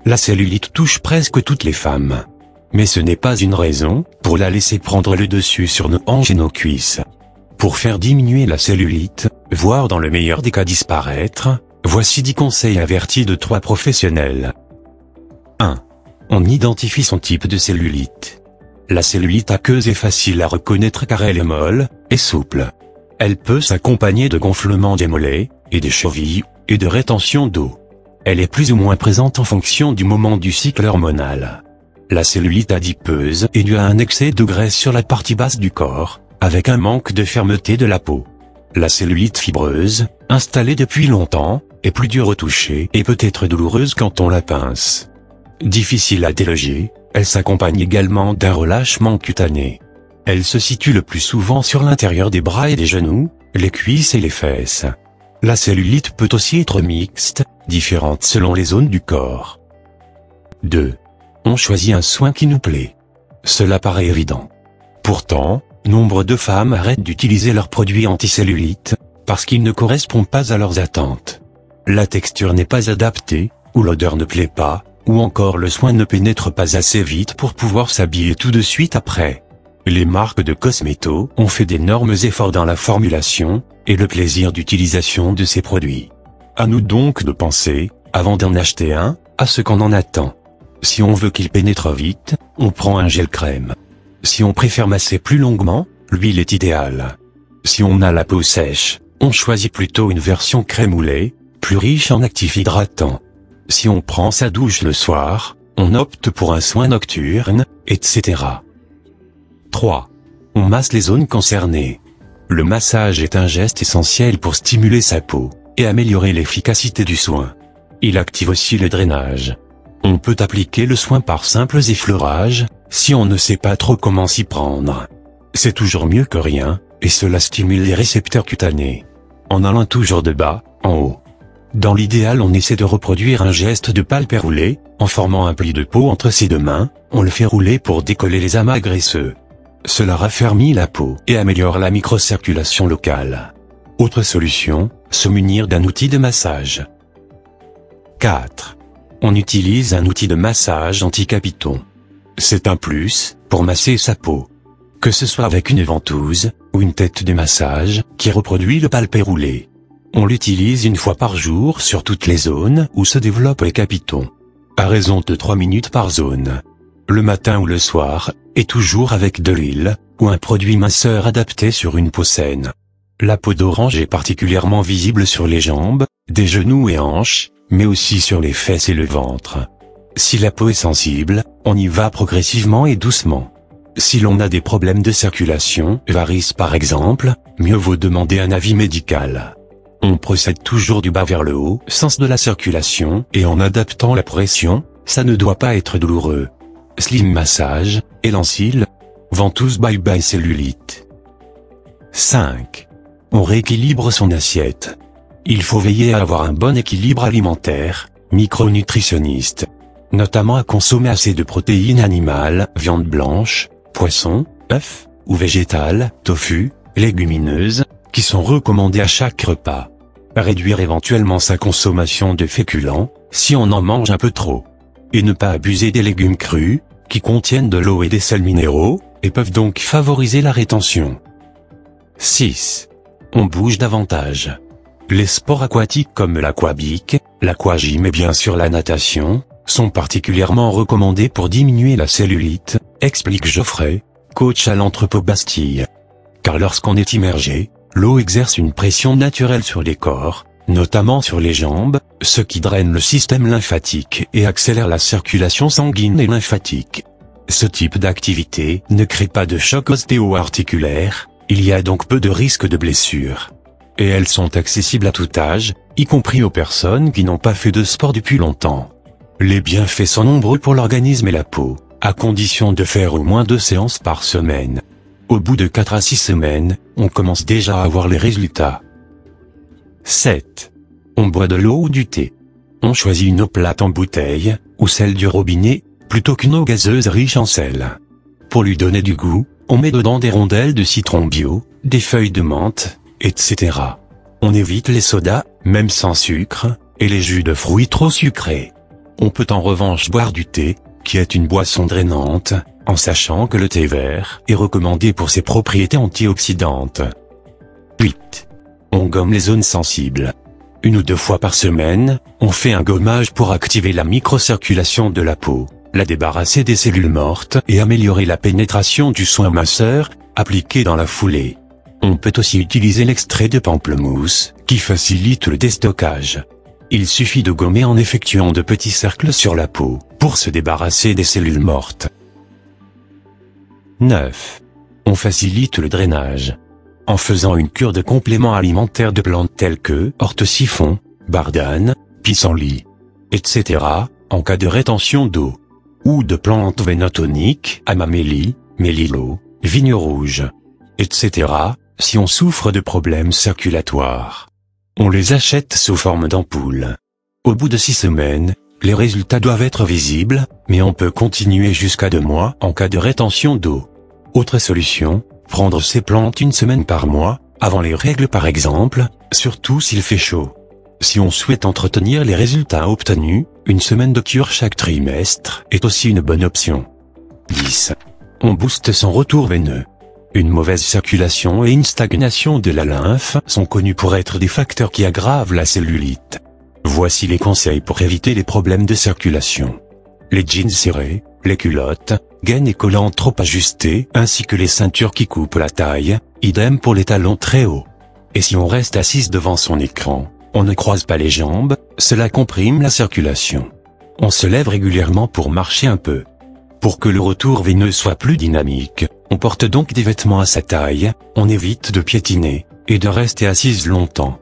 La cellulite touche presque toutes les femmes. Mais ce n'est pas une raison pour la laisser prendre le dessus sur nos hanches et nos cuisses. Pour faire diminuer la cellulite, voire dans le meilleur des cas disparaître, voici 10 conseils avertis de 3 professionnels. 1. On identifie son type de cellulite. La cellulite aqueuse est facile à reconnaître car elle est molle et souple. Elle peut s'accompagner de gonflements des mollets et des chevilles, et de rétention d'eau. Elle est plus ou moins présente en fonction du moment du cycle hormonal. La cellulite adipeuse est due à un excès de graisse sur la partie basse du corps, avec un manque de fermeté de la peau. La cellulite fibreuse, installée depuis longtemps, est plus dure au toucher et peut être douloureuse quand on la pince. Difficile à déloger, elle s'accompagne également d'un relâchement cutané. Elle se situe le plus souvent sur l'intérieur des bras et des genoux, les cuisses et les fesses. La cellulite peut aussi être mixte, différente selon les zones du corps. 2. On choisit un soin qui nous plaît. Cela paraît évident. Pourtant, nombre de femmes arrêtent d'utiliser leurs produits anticellulite, parce qu'ils ne correspondent pas à leurs attentes. La texture n'est pas adaptée, ou l'odeur ne plaît pas, ou encore le soin ne pénètre pas assez vite pour pouvoir s'habiller tout de suite après. Les marques de cosmétos ont fait d'énormes efforts dans la formulation, et le plaisir d'utilisation de ces produits. À nous donc de penser, avant d'en acheter un, à ce qu'on en attend. Si on veut qu'il pénètre vite, on prend un gel crème. Si on préfère masser plus longuement, l'huile est idéale. Si on a la peau sèche, on choisit plutôt une version crème ou lait, plus riche en actifs hydratants. Si on prend sa douche le soir, on opte pour un soin nocturne, etc. 3. On masse les zones concernées. Le massage est un geste essentiel pour stimuler sa peau, et améliorer l'efficacité du soin. Il active aussi le drainage. On peut appliquer le soin par simples effleurages, si on ne sait pas trop comment s'y prendre. C'est toujours mieux que rien, et cela stimule les récepteurs cutanés. En allant toujours de bas, en haut. Dans l'idéal, on essaie de reproduire un geste de palpé roulé, en formant un pli de peau entre ses deux mains, on le fait rouler pour décoller les amas graisseux. Cela raffermit la peau et améliore la microcirculation locale. Autre solution, se munir d'un outil de massage. 4. On utilise un outil de massage anti-capiton. C'est un plus, pour masser sa peau. Que ce soit avec une ventouse, ou une tête de massage, qui reproduit le palpé roulé. On l'utilise une fois par jour sur toutes les zones où se développent les capitons. À raison de 3 minutes par zone. Le matin ou le soir, et toujours avec de l'huile, ou un produit minceur adapté sur une peau saine. La peau d'orange est particulièrement visible sur les jambes, des genoux et hanches, mais aussi sur les fesses et le ventre. Si la peau est sensible, on y va progressivement et doucement. Si l'on a des problèmes de circulation, varices par exemple, mieux vaut demander un avis médical. On procède toujours du bas vers le haut, sens de la circulation, et en adaptant la pression, ça ne doit pas être douloureux. Slim massage, élancile, ventouse bye bye cellulite. 5. On rééquilibre son assiette. Il faut veiller à avoir un bon équilibre alimentaire, micronutritionniste. Notamment à consommer assez de protéines animales, viande blanche, poisson, œufs, ou végétales, tofu, légumineuses, qui sont recommandées à chaque repas. Réduire éventuellement sa consommation de féculents, si on en mange un peu trop. Et ne pas abuser des légumes crus, qui contiennent de l'eau et des sels minéraux, et peuvent donc favoriser la rétention. 6. On bouge davantage. Les sports aquatiques comme l'aquabic, l'aquagym et bien sûr la natation, sont particulièrement recommandés pour diminuer la cellulite, explique Geoffrey, coach à l'entrepôt Bastille. Car lorsqu'on est immergé, l'eau exerce une pression naturelle sur les corps, notamment sur les jambes, ce qui draine le système lymphatique et accélère la circulation sanguine et lymphatique. Ce type d'activité ne crée pas de choc ostéo-articulaire, il y a donc peu de risque de blessure. Et elles sont accessibles à tout âge, y compris aux personnes qui n'ont pas fait de sport depuis longtemps. Les bienfaits sont nombreux pour l'organisme et la peau, à condition de faire au moins 2 séances par semaine. Au bout de 4 à 6 semaines, on commence déjà à voir les résultats. 7. On boit de l'eau ou du thé. On choisit une eau plate en bouteille, ou celle du robinet, plutôt qu'une eau gazeuse riche en sel. Pour lui donner du goût, on met dedans des rondelles de citron bio, des feuilles de menthe, etc. On évite les sodas, même sans sucre, et les jus de fruits trop sucrés. On peut en revanche boire du thé, qui est une boisson drainante, en sachant que le thé vert est recommandé pour ses propriétés antioxydantes. 8. On gomme les zones sensibles. 1 ou 2 fois par semaine, on fait un gommage pour activer la microcirculation de la peau, la débarrasser des cellules mortes et améliorer la pénétration du soin masseur, appliqué dans la foulée. On peut aussi utiliser l'extrait de pamplemousse, qui facilite le déstockage. Il suffit de gommer en effectuant de petits cercles sur la peau, pour se débarrasser des cellules mortes. 9. On facilite le drainage. En faisant une cure de compléments alimentaires de plantes telles que orthosiphon, bardane, pissenlit, etc., en cas de rétention d'eau. Ou de plantes vénotoniques, amamélie, mélilo, vigne rouge, etc., si on souffre de problèmes circulatoires. On les achète sous forme d'ampoules. Au bout de 6 semaines, les résultats doivent être visibles, mais on peut continuer jusqu'à 2 mois en cas de rétention d'eau. Autre solution, prendre ces plantes 1 semaine par mois, avant les règles par exemple, surtout s'il fait chaud. Si on souhaite entretenir les résultats obtenus, 1 semaine de cure chaque trimestre est aussi une bonne option. 10. On booste son retour veineux. Une mauvaise circulation et une stagnation de la lymphe sont connus pour être des facteurs qui aggravent la cellulite. Voici les conseils pour éviter les problèmes de circulation. Les jeans serrés, les culottes, gaines et collants trop ajustés, ainsi que les ceintures qui coupent la taille, idem pour les talons très hauts. Et si on reste assise devant son écran, on ne croise pas les jambes, cela comprime la circulation. On se lève régulièrement pour marcher un peu. Pour que le retour veineux soit plus dynamique, on porte donc des vêtements à sa taille, on évite de piétiner, et de rester assise longtemps.